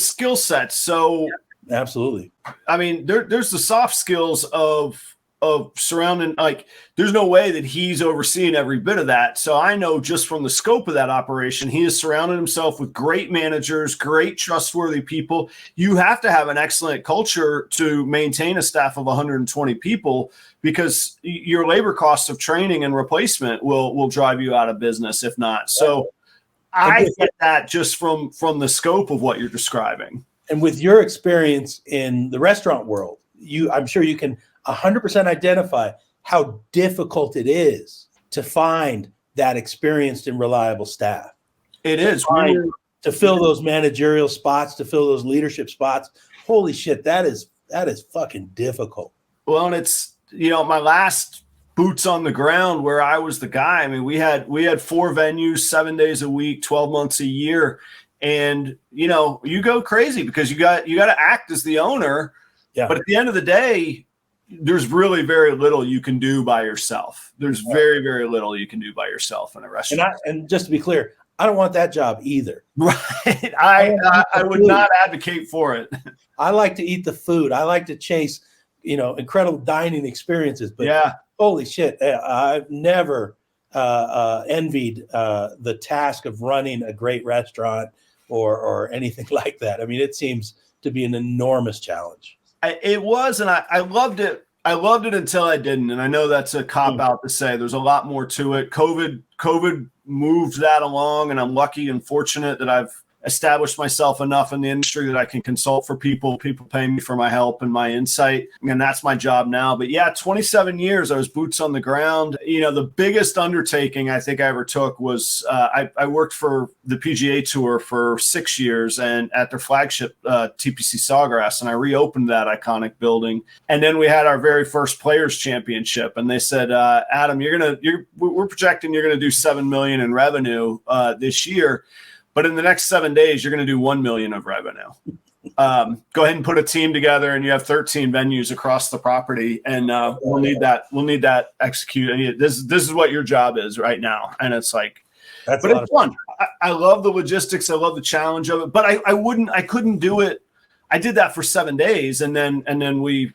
skill sets. So absolutely. I mean, there's the soft skills of surrounding, like, there's no way that he's overseeing every bit of that. So I know just from the scope of that operation, he has surrounded himself with great managers, great trustworthy people. You have to have an excellent culture to maintain a staff of 120 people, because your labor costs of training and replacement will drive you out of business if not. So I get that just from the scope of what you're describing. And with your experience in the restaurant world, I'm sure you can 100% identify how difficult it is to find that experienced and reliable staff. It is. To fill those managerial spots, to fill those leadership spots. Holy shit, that is fucking difficult. Well, and it's, my last boots on the ground where I was the guy. I mean, we had 4 venues, 7 days a week, 12 months a year. And, you go crazy because you got to act as the owner. Yeah. But at the end of the day, there's really very little you can do by yourself. There's very, very little you can do by yourself in a restaurant. And just to be clear, I don't want that job either. Right. I would not advocate for it. I like to eat the food. I like to chase, incredible dining experiences. But yeah, holy shit, I've never envied the task of running a great restaurant or anything like that. I mean, it seems to be an enormous challenge. It was, and I loved it. I loved it until I didn't. And I know that's a cop out to say. There's a lot more to it. COVID moved that along, and I'm lucky and fortunate that I've established myself enough in the industry that I can consult for people. People pay me for my help and my insight, and that's my job now. But yeah, 27 years, I was boots on the ground. The biggest undertaking I think I ever took was I worked for the PGA Tour for 6 years, and at their flagship TPC Sawgrass, and I reopened that iconic building. And then we had our very first Players Championship, and they said, Adam, we're projecting you're gonna do $7 million in revenue this year. But in the next 7 days, you're going to do $1 million of revenue. Go ahead and put a team together, and you have 13 venues across the property, and we'll need that. We'll need that executed. This is what your job is right now, and it's like, but it's fun. I love the logistics. I love the challenge of it. But I couldn't do it. I did that for 7 days, and then we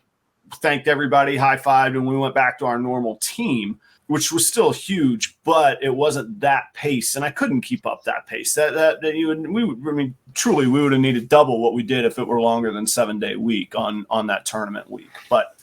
thanked everybody, high-fived, and we went back to our normal team, which was still huge, but it wasn't that pace, and I couldn't keep up that pace. Truly, we would have needed double what we did if it were longer than 7 day week on that tournament week. But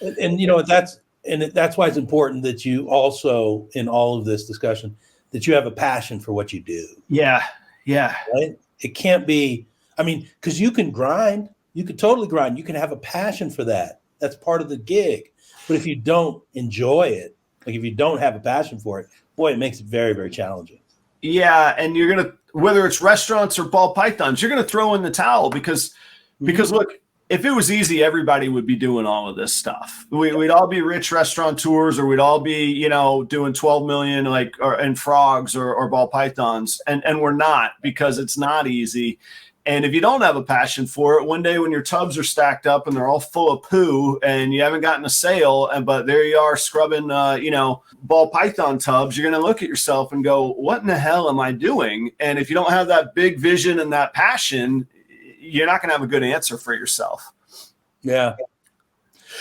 that's why it's important that you also, in all of this discussion, that you have a passion for what you do. Yeah. Right? It can't be. I mean, because you can grind, you can totally grind. You can have a passion for that. That's part of the gig. But if you don't enjoy it, like if you don't have a passion for it, boy, it makes it very, very challenging. Yeah, and you're going to, whether it's restaurants or ball pythons, you're going to throw in the towel because look, if it was easy, everybody would be doing all of this stuff. We'd all be rich restaurateurs, or we'd all be, doing 12 million in frogs or ball pythons, and we're not, because it's not easy. And if you don't have a passion for it, one day when your tubs are stacked up and they're all full of poo and you haven't gotten a sale, but there you are scrubbing, ball python tubs, you're going to look at yourself and go, what in the hell am I doing? And if you don't have that big vision and that passion, you're not going to have a good answer for yourself. Yeah.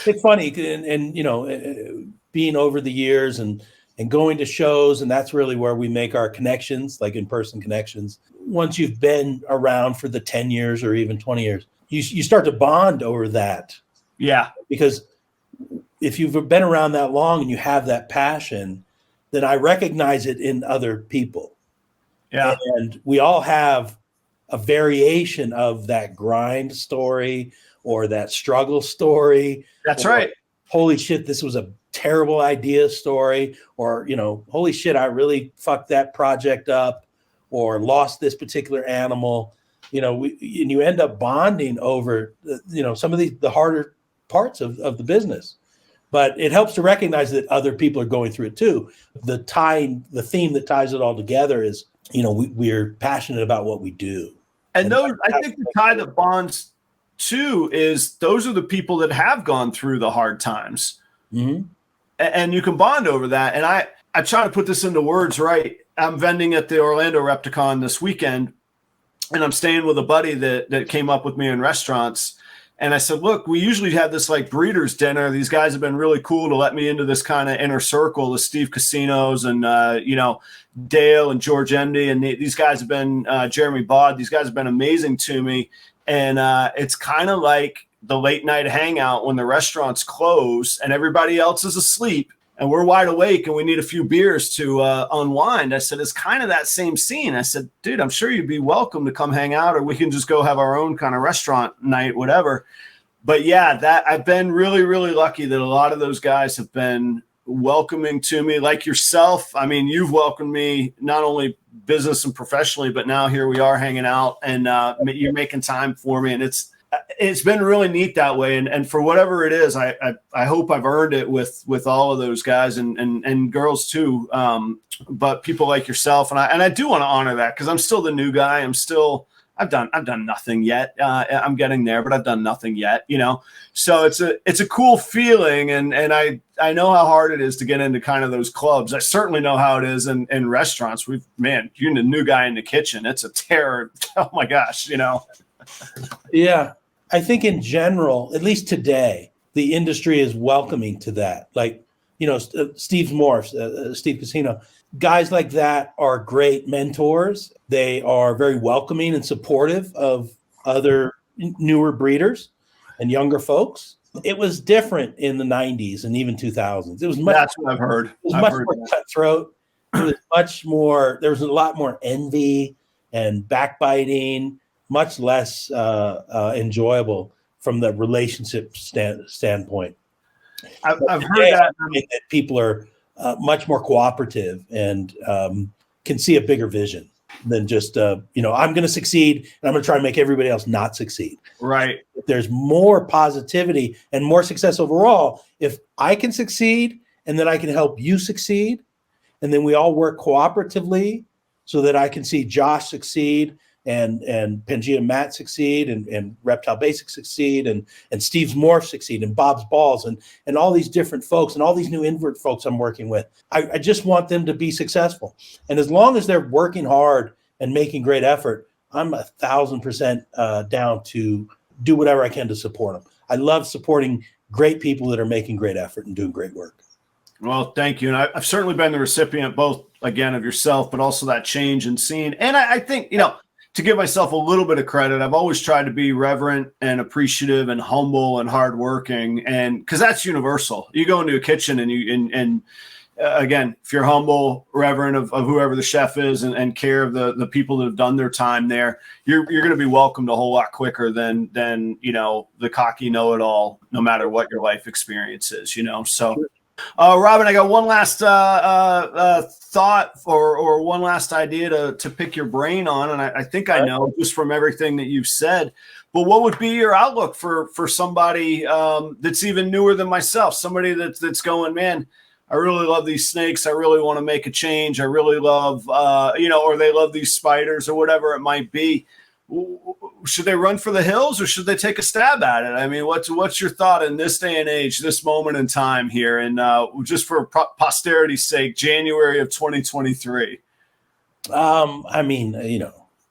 It's funny. And being over the years and going to shows, and that's really where we make our connections, like in-person connections. Once you've been around for the 10 years or even 20 years, you start to bond over that. Yeah. Because if you've been around that long and you have that passion, then I recognize it in other people. Yeah. And we all have a variation of that grind story or that struggle story. That's right. Holy shit, this was a terrible idea story, or, holy shit, I really fucked that project up, or lost this particular animal, and you end up bonding over, some of the harder parts of the business. But it helps to recognize that other people are going through it too. The theme that ties it all together is, we're passionate about what we do. And those, I think the tie that bonds too is those are the people that have gone through the hard times. Mm-hmm. And you can bond over that. And I try to put this into words, right? I'm vending at the Orlando Repticon this weekend, and I'm staying with a buddy that came up with me in restaurants. And I said, look, we usually have this like breeders dinner. These guys have been really cool to let me into this kind of inner circle, the Steve Casinos and, Dale and George Emdy. And these guys have been, Jeremy Baud, these guys have been amazing to me. And it's kind of like the late night hangout when the restaurants close and everybody else is asleep and we're wide awake and we need a few beers to unwind. I said, it's kind of that same scene. I said, dude, I'm sure you'd be welcome to come hang out, or we can just go have our own kind of restaurant night, whatever. But yeah, that I've been really, really lucky that a lot of those guys have been welcoming to me, like yourself. I mean, you've welcomed me not only business and professionally, but now here we are hanging out and you're making time for me. And it's been really neat that way. And for whatever it is, I hope I've earned it with all of those guys and girls too. But people like yourself. And I do want to honor that because I'm still the new guy. I've done nothing yet. I'm getting there, but I've done nothing yet, So it's a cool feeling. And I know how hard it is to get into kind of those clubs. I certainly know how it is in restaurants. You're the new guy in the kitchen. It's a terror. Oh my gosh, Yeah. I think in general, at least today, the industry is welcoming to that. Like, Steve Morse, Steve Casino, guys like that are great mentors. They are very welcoming and supportive of other newer breeders and younger folks. It was different in the 90s and even 2000s. It was much. That's what I've heard. It was much more cutthroat. It was much more. There was a lot more envy and backbiting. Much less enjoyable from the relationship standpoint. I've heard that people are much more cooperative and can see a bigger vision than just, I'm going to succeed and I'm going to try to make everybody else not succeed. Right. There's more positivity and more success overall if I can succeed and then I can help you succeed. And then we all work cooperatively so that I can see Josh succeed and Pangea Matt succeed and Reptile Basics succeed and Steve's Morph succeed and Bob's Balls and all these different folks and all these new invert folks I'm working with. I just want them to be successful. And as long as they're working hard and making great effort, I'm 1,000% down to do whatever I can to support them. I love supporting great people that are making great effort and doing great work. Well, thank you. And I've certainly been the recipient both, again, of yourself, but also that change in scene. And I think, to give myself a little bit of credit, I've always tried to be reverent and appreciative and humble and hardworking, and because that's universal. You go into a kitchen and again, if you're humble, reverent of whoever the chef is, and care of the people that have done their time there, you're going to be welcomed a whole lot quicker than the cocky know-it-all, no matter what your life experience is. So. Robyn, I got one last thought or one last idea to pick your brain on, and I think I know just from everything that you've said. But what would be your outlook for somebody that's even newer than myself? Somebody that's going, man, I really love these snakes. I really want to make a change. I really love, or they love these spiders or whatever it might be. Should they run for the hills or should they take a stab at it? I mean, what's your thought in this day and age, this moment in time here, and just for posterity's sake, January of 2023?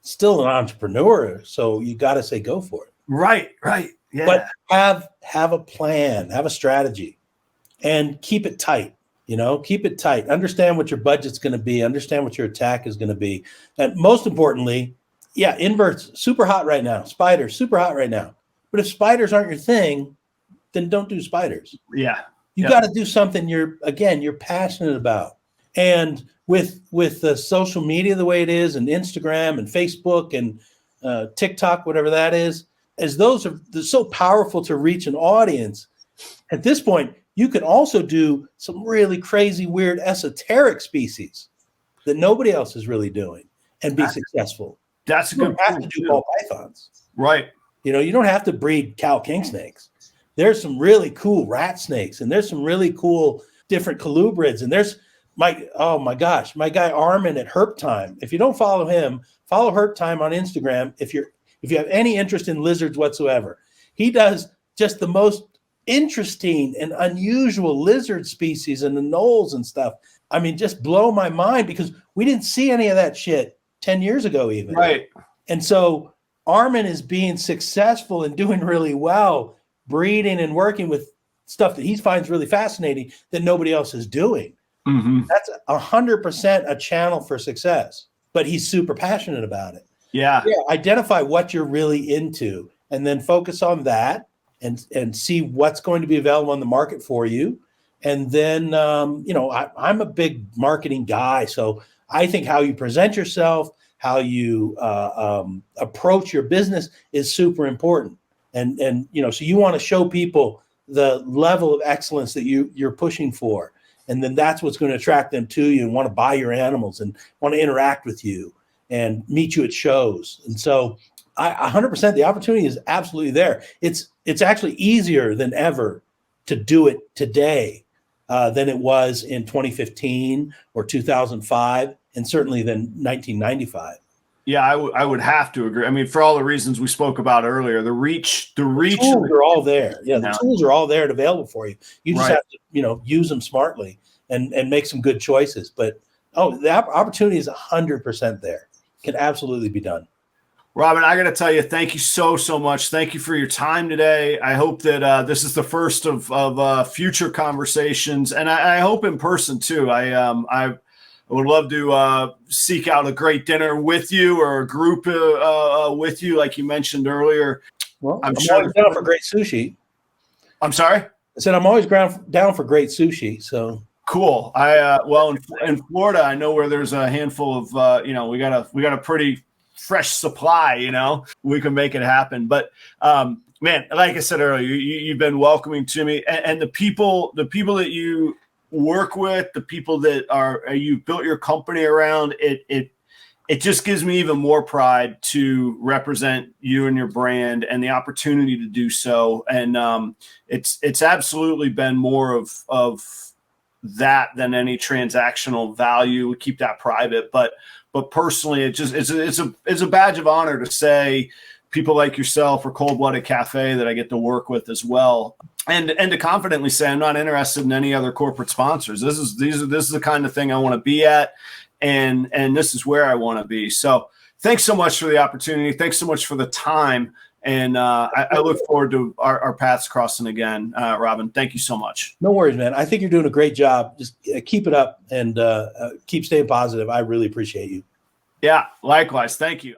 Still an entrepreneur, so you got to say go for it. Right, yeah. But have a plan, have a strategy, and keep it tight. Keep it tight. Understand what your budget's going to be. Understand what your attack is going to be, and most importantly. Yeah, inverts, super hot right now. Spiders, super hot right now. But if spiders aren't your thing, then don't do spiders. Yeah. You got to do something you're passionate about. And with the social media the way it is, and Instagram and Facebook and TikTok, whatever that is, as those are so powerful to reach an audience, at this point, you can also do some really crazy, weird, esoteric species that nobody else is really doing and be successful. That's a good point. You don't have to do ball pythons. Right. You don't have to breed cow king snakes. There's some really cool rat snakes, and there's some really cool different colubrids. And there's my guy Armin at Herp Time. If you don't follow him, follow Herp Time on Instagram. If you're if you have any interest in lizards whatsoever. He does just the most interesting and unusual lizard species and the knolls and stuff. I mean, just blow my mind, because we didn't see any of that shit 10 years ago even. Right. And so Armin is being successful and doing really well, breeding and working with stuff that he finds really fascinating that nobody else is doing. Mm-hmm. That's 100% a channel for success, but he's super passionate about it. Yeah. Identify what you're really into and then focus on that and see what's going to be available on the market for you. And then, I'm a big marketing guy. So I think how you present yourself, how you approach your business is super important. And so you want to show people the level of excellence that you're pushing for. And then that's what's going to attract them to you and want to buy your animals and want to interact with you and meet you at shows. And so 100%, the opportunity is absolutely there. It's actually easier than ever to do it today than it was in 2015 or 2005, and certainly than 1995. Yeah, I would have to agree. I mean, for all the reasons we spoke about earlier, the reach tools are all there. Yeah, the tools are all there and available for you. You just have to, use them smartly and make some good choices. But the opportunity is 100% there. Can absolutely be done. Robyn, I got to tell you, thank you so much. Thank you for your time today. I hope that this is the first of future conversations, and I hope in person too. I would love to seek out a great dinner with you or a group with you, like you mentioned earlier. Well, I'm always down for great sushi. I'm sorry? I said I'm always down for great sushi. So cool. In Florida, I know where there's a handful of we got a pretty fresh supply. We can make it happen. But man, like I said earlier, you've been welcoming to me, and the people that you work with, the people that you built your company around, it just gives me even more pride to represent you and your brand and the opportunity to do so. And it's absolutely been more of that than any transactional value. We keep that private, but personally, it's a badge of honor to say people like yourself or Cold-Blooded Cafe that I get to work with as well. And to confidently say I'm not interested in any other corporate sponsors. This is the kind of thing I want to be at, and this is where I want to be. So thanks so much for the opportunity. Thanks so much for the time, and I look forward to our paths crossing again, Robyn. Thank you so much. No worries, man. I think you're doing a great job. Just keep it up and keep staying positive. I really appreciate you. Yeah, likewise. Thank you.